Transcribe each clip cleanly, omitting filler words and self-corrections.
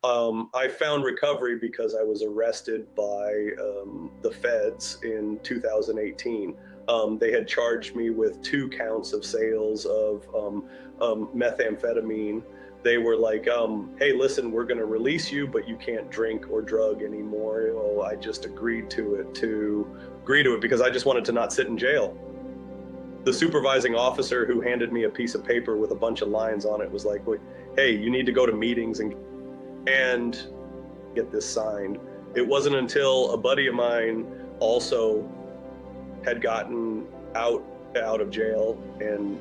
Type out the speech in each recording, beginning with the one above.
I found recovery because I was arrested by the feds in 2018. They had charged me with 2 counts of sales of methamphetamine. They were like, "Hey, listen, we're going to release you, but you can't drink or drug anymore." Oh, I just agreed to it because I just wanted to not sit in jail. The supervising officer who handed me a piece of paper with a bunch of lines on it was like, "Wait, hey, you need to go to meetings and get this signed." It wasn't until a buddy of mine also had gotten out of jail, and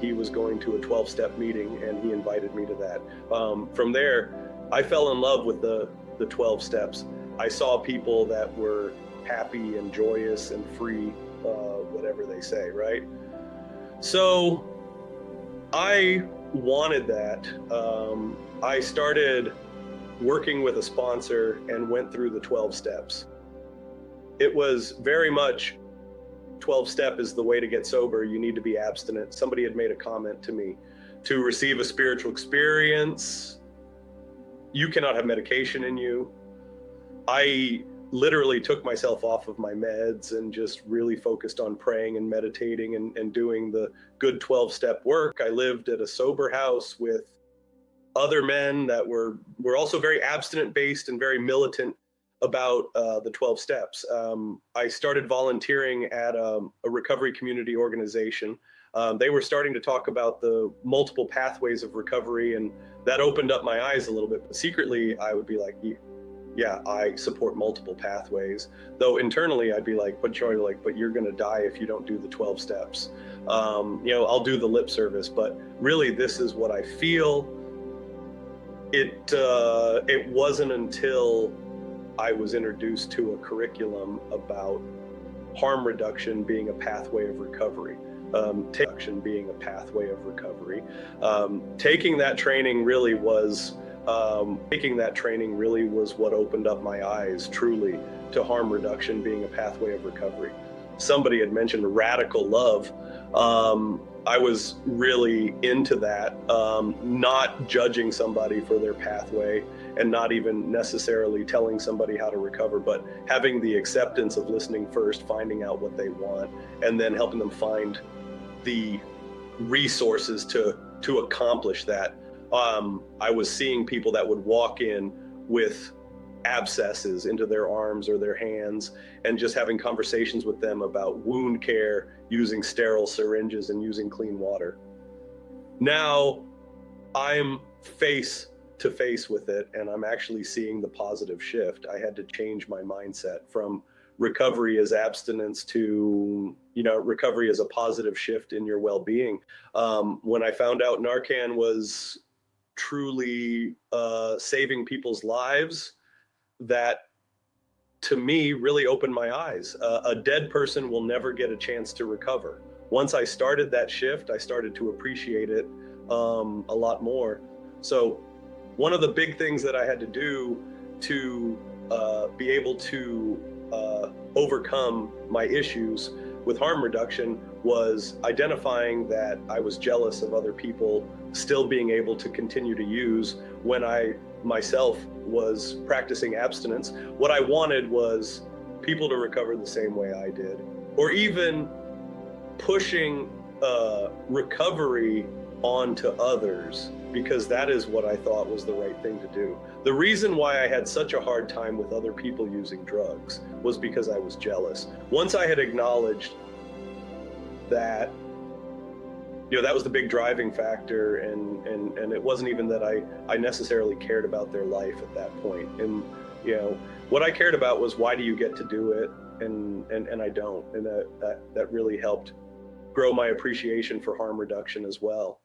he was going to a 12-step meeting, and he invited me to that. From there, I fell in love with the 12 steps. I saw people that were happy and joyous and free, whatever they say, right? So I wanted that. I started working with a sponsor and went through the 12 steps. It was very much 12 step is the way to get sober. You need to be abstinent. Somebody had made a comment to me: to receive a spiritual experience, you cannot have medication in you. I literally took myself off of my meds and just really focused on praying and meditating and doing the good 12 step work. I lived at a sober house with other men that were also very abstinent based and very militant about the 12 steps. I started volunteering at a recovery community organization. They were starting to talk about the multiple pathways of recovery, and that opened up my eyes a little bit. But secretly, I would be like, yeah, I support multiple pathways. Though internally, I'd be like, but Joy, but you're going to die if you don't do the 12 steps. I'll do the lip service, but really, this is what I feel. It wasn't until I was introduced to a curriculum about harm reduction being a pathway of recovery, being a pathway of recovery. Taking that training really was what opened up my eyes truly to harm reduction being a pathway of recovery. Somebody had mentioned radical love. I was really into that, not judging somebody for their pathway and not even necessarily telling somebody how to recover, but having the acceptance of listening first, finding out what they want, and then helping them find the resources to accomplish that. I was seeing people that would walk in with abscesses into their arms or their hands, and just having conversations with them about wound care using sterile syringes and using clean water. Now I'm face to face with it, and I'm actually seeing the positive shift. I had to change my mindset from recovery as abstinence to recovery as a positive shift in your well-being. When I found out Narcan was truly saving people's lives, that to me really opened my eyes. A dead person will never get a chance to recover. Once I started that shift, I started to appreciate it a lot more. So one of the big things that I had to do to be able to overcome my issues with harm reduction was identifying that I was jealous of other people still being able to continue to use when I myself was practicing abstinence. What I wanted was people to recover the same way I did, or even pushing recovery onto others, because that is what I thought was the right thing to do. The reason why I had such a hard time with other people using drugs was because I was jealous. Once I had acknowledged that, that was the big driving factor, and it wasn't even that I necessarily cared about their life at that point. And what I cared about was, why do you get to do it, and I don't. And that really helped grow my appreciation for harm reduction as well.